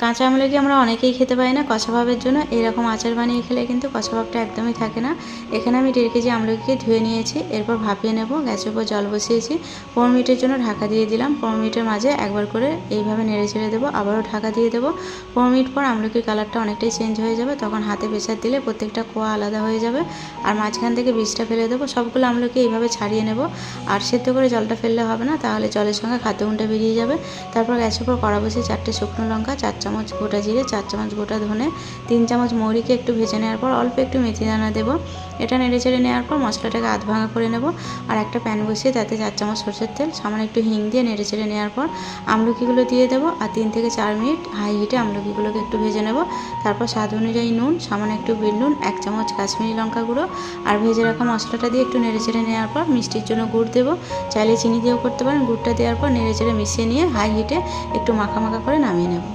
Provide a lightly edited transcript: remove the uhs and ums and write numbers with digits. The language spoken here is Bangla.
কাঁচা আমলকি আমরা অনেকেই খেতে পারি না কষা ভাবের জন্য। এরকম আচার বানিয়ে খেলে কিন্তু কষা ভাবটা একদমই থাকে না। এখানে আমি 1.5 কেজি আমলকিকে ধুয়ে নিয়েছি। এরপর ভাপিয়ে নেব। গ্যাসের উপর জল বসিয়েছি। 15 মিনিটের জন্য ঢাকা দিয়ে দিলাম। 15 মিনিটের মাঝে একবার করে এইভাবে নেড়ে চেড়ে দেবো। আবারও ঢাকা দিয়ে দেবো। 15 মিনিট পর আমলকির কালারটা অনেকটাই চেঞ্জ হয়ে যাবে। তখন হাতে প্রেসার দিলে প্রত্যেকটা কোয়া আলাদা হয়ে যাবে। আর মাঝখান থেকে বীজটা ফেলে দেবো। সবগুলো আমলকি এইভাবে ছাড়িয়ে নেব। আর সেদ্ধ করে জলটা ফেললে হবে না, তাহলে জলের সঙ্গে খাদ্যগুণটা বেরিয়ে যাবে। তারপর গ্যাসের উপর কড়া বসিয়ে 4টে শুকনো লঙ্কা, 4 চামচ গোটা জিরে, 4 চামচ গোটা ধনে, 3 চামচ মৌরিকে একটু ভেজে নেওয়ার পর অল্প একটু মেথি দানা দেবো। এটা নেড়ে চেড়ে নেওয়ার পর মশলাটাকে আধ ভাঙা করে নেব। আর একটা প্যান বসিয়ে তাতে 4 চামচ সরষের তেল, সামান্য একটু হিং দিয়ে নেড়ে চেড়ে নেওয়ার পর আমলকিগুলো দিয়ে দেবো। আর 3 থেকে 4 মিনিট হাই হিটে আমলকিগুলোকে একটু ভেজে নেব। তারপর স্বাদ অনুযায়ী নুন, সামান্য একটু বিট নুন, 1 চামচ কাশ্মীরি লঙ্কা গুঁড়ো আর ভেজে রাখা মশলাটা দিয়ে একটু নেড়ে চেড়ে নেওয়ার পর মিষ্টির জন্য গুড় দেবো। চাইলে চিনি দিয়েও করতে পারেন। গুড়টা দেওয়ার পর নেড়ে চেড়ে মিশিয়ে নিয়ে হাই হিটে একটু মাখা মাখা করে নামিয়ে নেব।